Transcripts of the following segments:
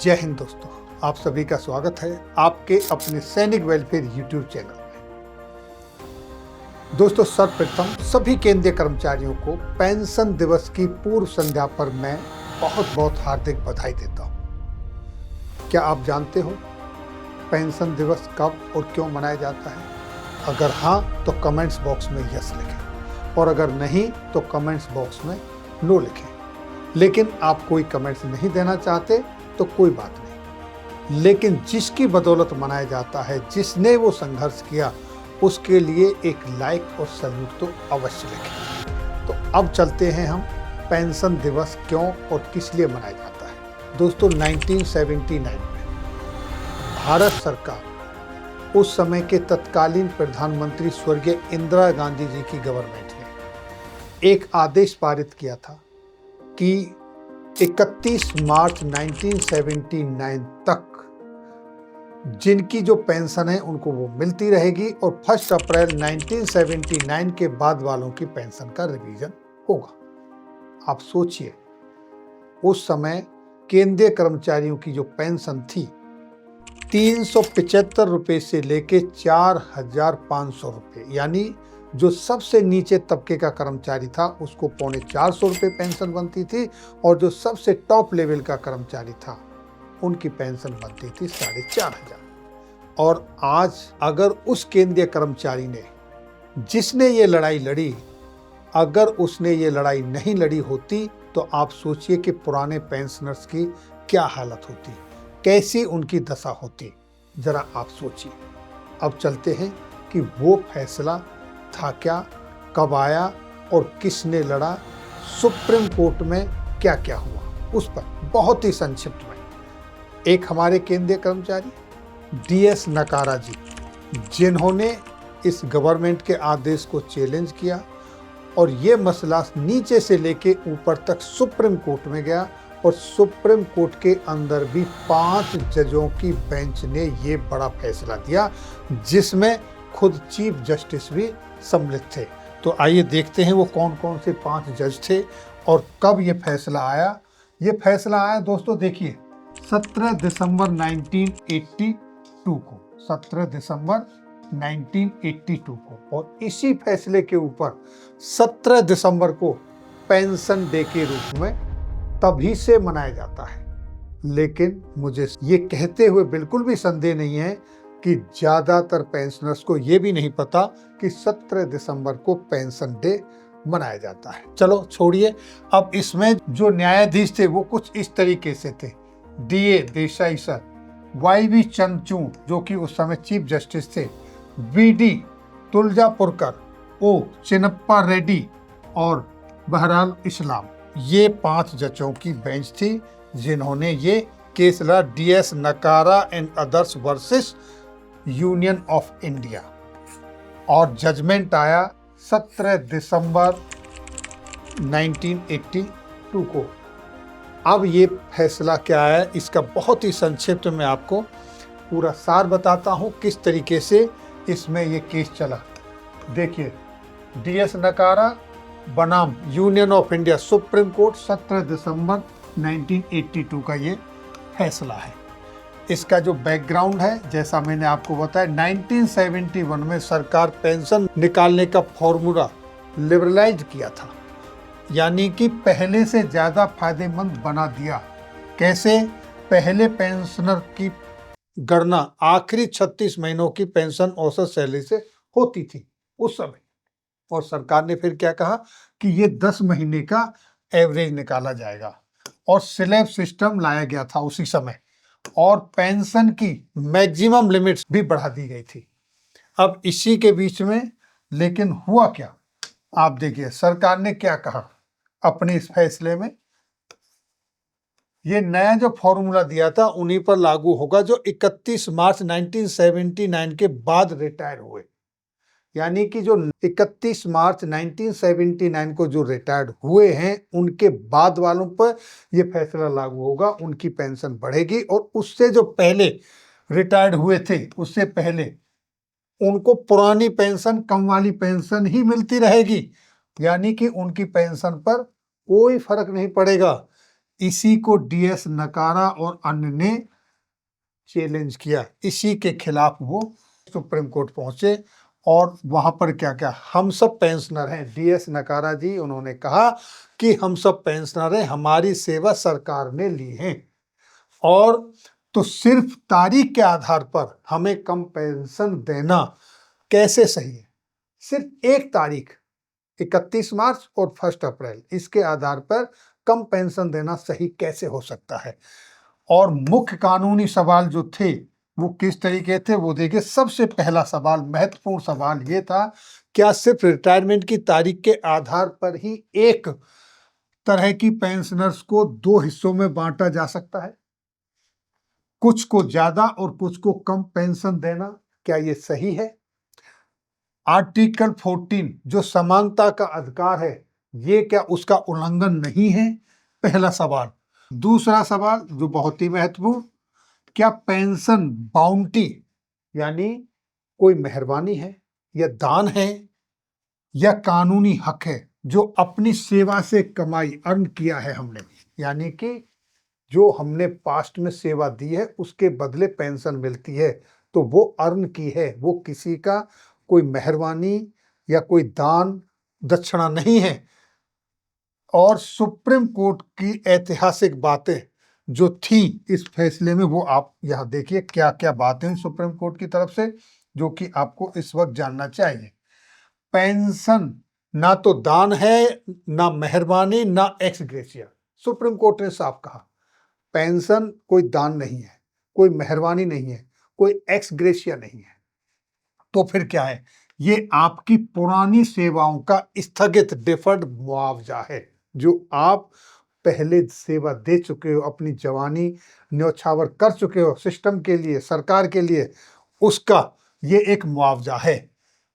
जय हिंद दोस्तों, आप सभी का स्वागत है आपके अपने सैनिक वेलफेयर यूट्यूब चैनल में। दोस्तों, सर्वप्रथम सभी केंद्रीय कर्मचारियों को पेंशन दिवस की पूर्व संध्या पर मैं बहुत बहुत हार्दिक बधाई देता हूं। क्या आप जानते हो पेंशन दिवस कब और क्यों मनाया जाता है? अगर हाँ तो कमेंट्स बॉक्स में यस लिखें और अगर नहीं तो कमेंट्स बॉक्स में नो लिखें। लेकिन आप कोई कमेंट्स नहीं देना चाहते तो कोई बात नहीं, लेकिन जिसकी बदौलत मनाया जाता है, जिसने वो संघर्ष किया, उसके लिए एक लाइक और सैल्यूट तो अवश्य लिखें। तो अब चलते हैं हम पेंशन दिवस क्यों और किस लिए मनाया जाता है। दोस्तों, 1979 में भारत सरकार, उस समय के तत्कालीन प्रधानमंत्री स्वर्गीय इंदिरा गांधी जी की गवर्नमेंट ने एक आदेश पारित किया था कि 31 मार्च 1979 तक जिनकी जो पेंशन है उनको वो मिलती रहेगी और 1 अप्रैल 1979 के बाद वालों की पेंशन का रिवीजन होगा। आप सोचिए, उस समय केंद्रीय कर्मचारियों की जो पेंशन थी 375 रुपये से लेके 4,500 रुपये, यानी जो सबसे नीचे तबके का कर्मचारी था उसको 450 रुपये पेंशन बनती थी और जो सबसे टॉप लेवल का कर्मचारी था उनकी पेंशन बनती थी 4,500। और आज अगर उस केंद्रीय कर्मचारी ने, जिसने ये लड़ाई लड़ी, अगर उसने ये लड़ाई नहीं लड़ी होती तो आप सोचिए कि पुराने पेंशनर्स की क्या हालत होती, कैसी उनकी दशा होती। जरा आप सोचिए। अब चलते हैं कि वो फैसला था क्या, कब आया और किसने लड़ा, सुप्रीम कोर्ट में क्या क्या हुआ, उस पर बहुत ही संक्षिप्त में। एक हमारे केंद्रीय कर्मचारी DS नकारा जी, जिन्होंने इस गवर्नमेंट के आदेश को चैलेंज किया और ये मसला नीचे से लेके ऊपर तक सुप्रीम कोर्ट में गया और सुप्रीम कोर्ट के अंदर भी 5 जजों की बेंच ने ये बड़ा फैसला दिया, जिसमें खुद चीफ जस्टिस भी सम्मिलित थे। तो आइए देखते हैं वो कौन कौन से 5 जज थे और कब ये फैसला आया। ये फैसला आया दोस्तों, देखिए 17 दिसंबर 1982 को, 17 दिसंबर 1982 को। और इसी फैसले के ऊपर 17 दिसंबर को पेंशन डे के रूप में तभी से मनाया जाता है। लेकिन मुझे ये कहते हुए बिल्कुल भी संदेह नहीं है कि ज्यादातर पेंशनर्स को ये भी नहीं पता कि 17 दिसंबर को पेंशन डे मनाया जाता है। चलो छोड़िए, अब इसमें जो न्यायाधीश थे वो कुछ इस तरीके से थे। DA Desai sir, YV Chandrachud जो कि उस समय चीफ जस्टिस थे, VD तुलजापुरकर, O चिन्नप्पा रेड्डी और बहराल इस्लाम, ये 5 जजों की बेंच थी जिन्होंने ये केस लड़ा, DS नकारा and others versus union of India. और जजमेंट आया 17 दिसंबर 1982 को। अब ये फैसला क्या है, इसका बहुत ही संक्षिप्त में आपको पूरा सार बताता हूँ किस तरीके से इसमें ये केस चला। देखिए, DS नकारा बनाम union of India, supreme court, 17 दिसंबर 1982 का ये फैसला है। इसका जो बैकग्राउंड है, जैसा मैंने आपको बताया, 1971 में सरकार पेंशन निकालने का फॉर्मूला लिबरलाइज किया था, यानी कि पहले से ज़्यादा फायदेमंद बना दिया। कैसे? पहले पेंशनर की गणना आखिरी 36 महीनों की पेंशन औसत सैलरी से होती थी उस समय, और सरकार ने फिर क्या कहा कि ये 10 महीने का एवरेज निकाला जाएगा और स्लैब सिस्टम लाया गया था उसी समय, और पेंशन की मैक्सिमम लिमिट्स भी बढ़ा दी गई थी। अब इसी के बीच में लेकिन हुआ क्या, आप देखिए सरकार ने क्या कहा अपने इस फैसले में। ये नया जो फॉर्मूला दिया था उन्हीं पर लागू होगा जो 31 मार्च 1979 के बाद रिटायर हुए, यानी कि जो 31 मार्च 1979 को जो रिटायर्ड हुए हैं उनके बाद वालों पर ये फैसला लागू होगा, उनकी पेंशन बढ़ेगी। और उससे जो पहले रिटायर्ड हुए थे, उससे पहले उनको पुरानी पेंशन, कम वाली पेंशन ही मिलती रहेगी, यानी कि उनकी पेंशन पर कोई फर्क नहीं पड़ेगा। इसी को डीएस नकारा और अन्य ने चैलेंज किया। इसी के खिलाफ वो सुप्रीम कोर्ट पहुंचे और वहां पर क्या क्या, हम सब पेंशनर हैं, डीएस नकारा जी उन्होंने कहा कि हम सब पेंशनर हैं, हमारी सेवा सरकार ने ली है और तो सिर्फ तारीख के आधार पर हमें कम पेंशन देना कैसे सही है। सिर्फ एक तारीख 31 मार्च और 1 अप्रैल, इसके आधार पर कम पेंशन देना सही कैसे हो सकता है। और मुख्य कानूनी सवाल जो थे वो किस तरीके थे वो देखिए। सबसे पहला सवाल, महत्वपूर्ण सवाल ये था, क्या सिर्फ रिटायरमेंट की तारीख के आधार पर ही एक तरह की पेंशनर्स को दो हिस्सों में बांटा जा सकता है, कुछ को ज्यादा और कुछ को कम पेंशन देना, क्या ये सही है? आर्टिकल 14 जो समानता का अधिकार है, ये क्या उसका उल्लंघन नहीं है? पहला सवाल। दूसरा सवाल जो बहुत ही महत्वपूर्ण, क्या पेंशन बाउंटी यानी कोई मेहरबानी है या दान है या कानूनी हक है जो अपनी सेवा से कमाई अर्न किया है हमने, यानी कि जो हमने पास्ट में सेवा दी है उसके बदले पेंशन मिलती है, तो वो अर्न की है, वो किसी का कोई मेहरबानी या कोई दान दक्षिणा नहीं है। और सुप्रीम कोर्ट की ऐतिहासिक बातें जो थी इस फैसले में, वो आप यहाँ देखिए क्या क्या बातें सुप्रीम कोर्ट की तरफ से जो कि आपको इस वक्त जानना चाहिए। पेंशन ना तो दान है, ना मेहरबानी, ना एक्स ग्रेशिया। सुप्रीम कोर्ट ने साफ कहा पेंशन कोई दान नहीं है, कोई मेहरबानी नहीं है, कोई एक्स ग्रेशिया नहीं है। तो फिर क्या है? ये आपकी पुरानी सेवाओं का स्थगित डिफर्ड मुआवजा है, जो आप पहले सेवा दे चुके हो, अपनी जवानी न्यौछावर कर चुके हो सिस्टम के लिए, सरकार के लिए, उसका ये एक मुआवजा है।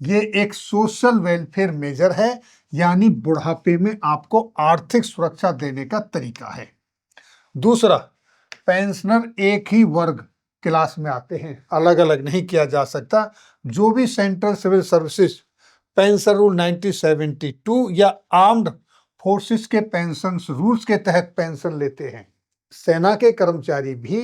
ये एक सोशल वेलफेयर मेजर है, यानी बुढ़ापे में आपको आर्थिक सुरक्षा देने का तरीका है। दूसरा, पेंशनर एक ही वर्ग क्लास में आते हैं, अलग अलग नहीं किया जा सकता। जो भी central civil services pension rule 1972 या आर्म्ड फोर्सेस के पेंशन रूल्स के तहत पेंशन लेते हैं, सेना के कर्मचारी भी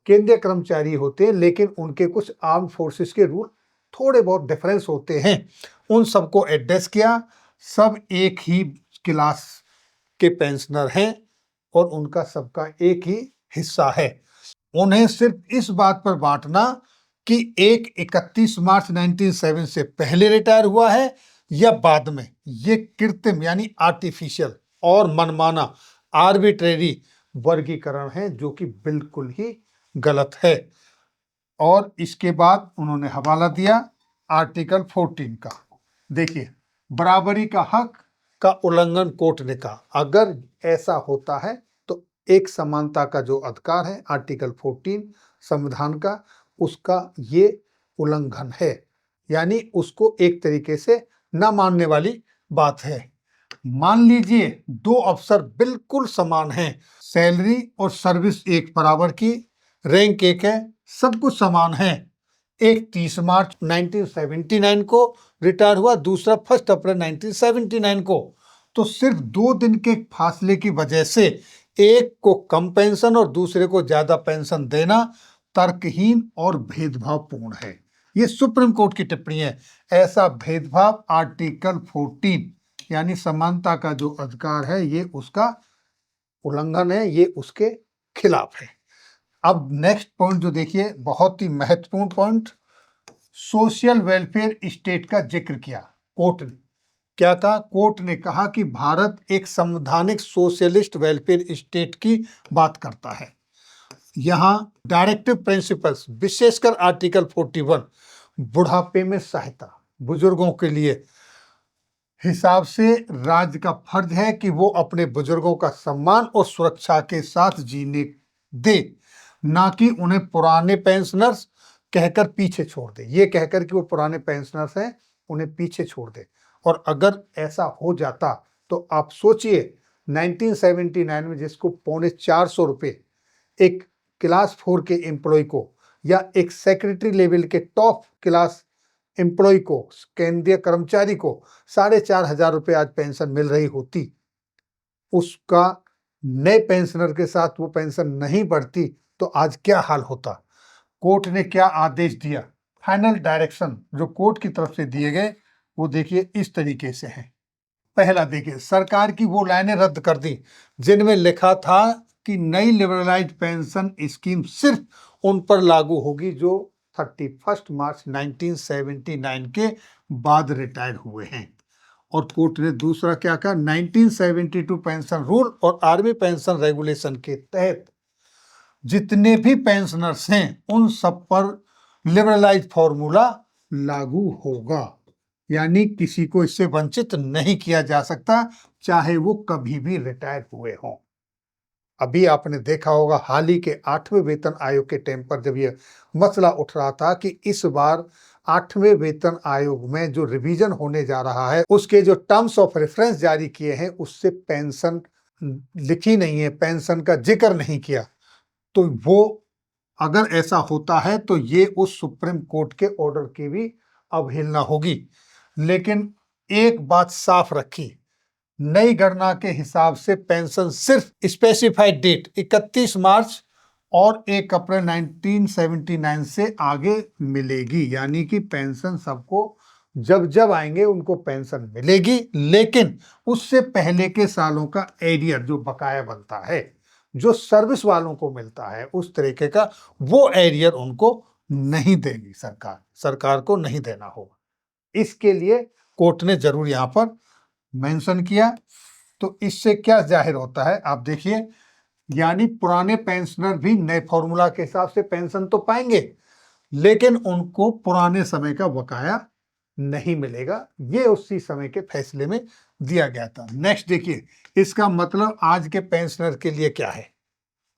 केंद्रीय कर्मचारी होते हैं, लेकिन उनके कुछ आर्म फोर्सेस के रूल थोड़े बहुत डिफरेंस होते हैं। उन सबको एडजस्ट किया, सब एक ही क्लास के पेंशनर हैं और उनका सबका एक ही हिस्सा है। उन्हें सिर्फ इस बात पर बांटना कि एक 31 मार्च 1907 से पहले रिटायर हुआ है या बाद में, ये कृत्रिम यानी आर्टिफिशियल और मनमाना आर्बिट्रेरी वर्गीकरण है जो कि बिल्कुल ही गलत है। और इसके बाद उन्होंने हवाला दिया आर्टिकल 14 का। देखिए, बराबरी का हक का उल्लंघन कोर्ट ने कहा, अगर ऐसा होता है तो एक समानता का जो अधिकार है आर्टिकल 14 संविधान का, उसका ये उल्लंघन है, यानी उसको एक तरीके से न मानने वाली बात है। मान लीजिए दो अफसर बिल्कुल समान हैं, सैलरी और सर्विस एक बराबर की, रैंक एक है, सब कुछ समान है। एक 30 मार्च 1979 को रिटायर हुआ, दूसरा 1 अप्रैल 1979 को। तो सिर्फ 2 दिन के फासले की वजह से एक को कम पेंशन और दूसरे को ज्यादा पेंशन देना तर्कहीन और भेदभावपूर्ण है। ये सुप्रीम कोर्ट की टिप्पणी है। ऐसा भेदभाव आर्टिकल 14 यानी समानता का जो अधिकार है ये उसका उल्लंघन है, ये उसके खिलाफ है। अब नेक्स्ट पॉइंट जो देखिए, बहुत ही महत्वपूर्ण पॉइंट, सोशल वेलफेयर स्टेट का जिक्र किया कोर्ट ने। क्या कहा? कोर्ट ने कहा कि भारत एक संवैधानिक सोशलिस्ट वेलफेयर स्टेट की बात करता है। यहां डायरेक्टिव प्रिंसिपल्स, विशेषकर आर्टिकल 41 बुढ़ापे में सहायता बुजुर्गों के लिए हिसाब से राज्य का फर्ज है कि वो अपने बुजुर्गों का सम्मान और सुरक्षा के साथ जीने दे, ना कि उन्हें पुराने पेंशनर्स कहकर पीछे छोड़ दे। ये कहकर कि वो पुराने पेंशनर्स हैं, उन्हें पीछे छोड़ दे। और अगर ऐसा हो जाता तो आप सोचिए 1979 में जिसको 450 रुपये एक क्लास 4 के एम्प्लॉय को या एक सेक्रेटरी लेवल के टॉप क्लास एम्प्लॉय को, केंद्रीय कर्मचारी को 4,500 रुपये आज पेंशन मिल रही होती, उसका नए पेंशनर के साथ वो पेंशन नहीं बढ़ती तो आज क्या हाल होता। कोर्ट ने क्या आदेश दिया, फाइनल डायरेक्शन जो कोर्ट की तरफ से दिए गए वो देखिए इस तरीके से है। पहला देखिए, सरकार की वो लाइनें रद्द कर दी जिनमें लिखा था कि नई लिबरलाइज्ड पेंशन स्कीम सिर्फ उन पर लागू होगी जो 31 मार्च 1979 के बाद रिटायर हुए हैं। और कोर्ट ने दूसरा क्या कहा, 1972 पेंशन रूल और आर्मी पेंशन रेगुलेशन के तहत जितने भी पेंशनर्स हैं उन सब पर लिबरलाइज फॉर्मूला लागू होगा, यानी किसी को इससे वंचित नहीं किया जा सकता, चाहे वो कभी भी रिटायर हुए हों। अभी आपने देखा होगा हाल ही के 8वें वेतन आयोग के टाइम पर जब यह मसला उठ रहा था कि इस बार 8वें वेतन आयोग में जो रिवीजन होने जा रहा है उसके जो टर्म्स ऑफ रेफरेंस जारी किए हैं उससे पेंशन लिखी नहीं है, पेंशन का जिक्र नहीं किया। तो वो अगर ऐसा होता है तो ये उस सुप्रीम कोर्ट के ऑर्डर की भी अवहेलना होगी। लेकिन एक बात साफ रखी, नई गणना के हिसाब से पेंशन सिर्फ स्पेसिफाइड डेट 31 मार्च और 1 अप्रैल 1979 से आगे मिलेगी, यानी कि पेंशन सबको जब जब आएंगे उनको पेंशन मिलेगी, लेकिन उससे पहले के सालों का एरियर जो बकाया बनता है जो सर्विस वालों को मिलता है उस तरीके का वो एरियर उनको नहीं देगी सरकार को नहीं देना होगा। इसके लिए कोर्ट ने जरूर यहाँ पर मेंशन किया। तो इससे क्या जाहिर होता है आप देखिए, यानी पुराने पेंशनर भी नए फॉर्मूला के हिसाब से पेंशन तो पाएंगे लेकिन उनको पुराने समय का बकाया नहीं मिलेगा, ये उसी समय के फैसले में दिया गया था। नेक्स्ट देखिए, इसका मतलब आज के पेंशनर के लिए क्या है,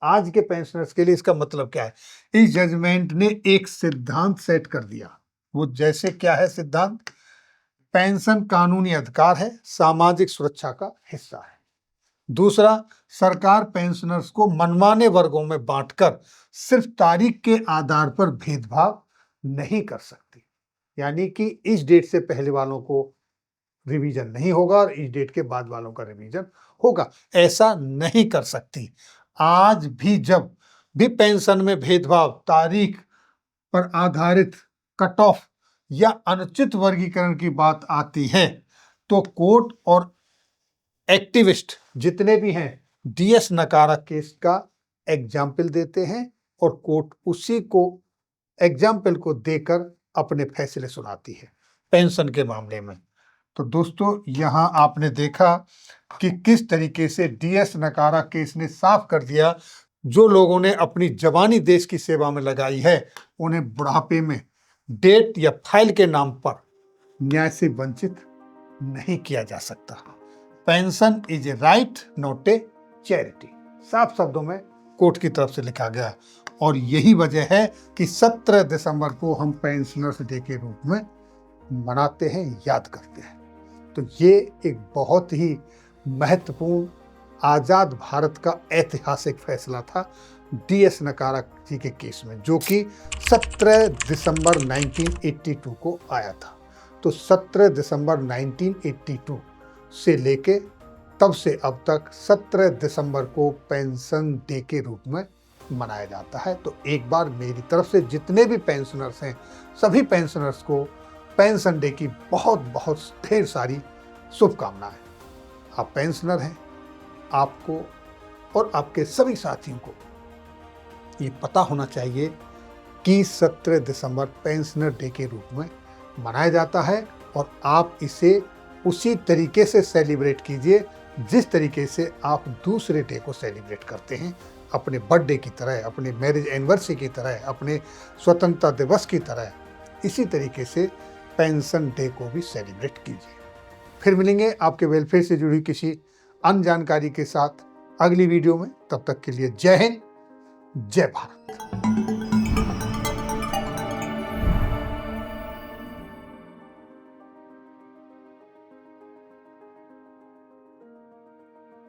आज के पेंशनर्स के लिए इसका मतलब क्या है। इस जजमेंट ने एक सिद्धांत सेट कर दिया, वो जैसे क्या है सिद्धांत, पेंशन कानूनी अधिकार है, सामाजिक सुरक्षा का हिस्सा है। दूसरा, सरकार पेंशनर्स को मनमाने वर्गों में बांटकर सिर्फ तारीख के आधार पर भेदभाव नहीं कर सकती, यानी कि इस डेट से पहले वालों को रिवीजन नहीं होगा और इस डेट के बाद वालों का रिवीजन होगा, ऐसा नहीं कर सकती। आज भी जब भी पेंशन में भेदभाव, तारीख पर आधारित कट ऑफ या अनुचित वर्गीकरण की बात आती है तो कोर्ट और एक्टिविस्ट जितने भी हैं डीएस नकारा केस का एग्जाम्पल देते हैं और कोर्ट उसी को एग्जाम्पल को देकर अपने फैसले सुनाती है पेंशन के मामले में। तो दोस्तों यहाँ आपने देखा कि किस तरीके से डीएस नकारा केस ने साफ कर दिया, जो लोगों ने अपनी जवानी देश की सेवा में लगाई है उन्हें बुढ़ापे में डेट या फाइल के नाम पर न्याय से वंचित नहीं किया जा सकता। Pension is a right not a charity, साफ शब्दों में कोर्ट की तरफ से लिखा गया। और यही वजह है कि 17 दिसंबर को हम पेंशनर्स डे के रूप में मनाते हैं, याद करते हैं। तो ये एक बहुत ही महत्वपूर्ण आज़ाद भारत का ऐतिहासिक फैसला था डीएस नकारा जी के केस में, जो कि 17 दिसंबर 1982 को आया था। तो 17 दिसंबर 1982 से लेके तब से अब तक 17 दिसंबर को पेंशन डे के रूप में मनाया जाता है। तो एक बार मेरी तरफ से जितने भी पेंशनर्स हैं सभी पेंशनर्स को पेंशन डे की बहुत बहुत ढेर सारी शुभकामनाएं। आप पेंशनर हैं, आपको और आपके सभी साथियों को ये पता होना चाहिए कि 17 दिसंबर पेंशनर डे के रूप में मनाया जाता है और आप इसे उसी तरीके से सेलिब्रेट कीजिए जिस तरीके से आप दूसरे डे को सेलिब्रेट करते हैं, अपने बर्थडे की तरह, अपने मैरिज एनिवर्सरी की तरह, अपने स्वतंत्रता दिवस की तरह। इसी तरीके से पेंशन डे को भी सेलिब्रेट कीजिए। फिर मिलेंगे आपके वेलफेयर से जुड़ी किसी अन्य जानकारी के साथ अगली वीडियो में। तब तक के लिए जय हिंद, जय भारत।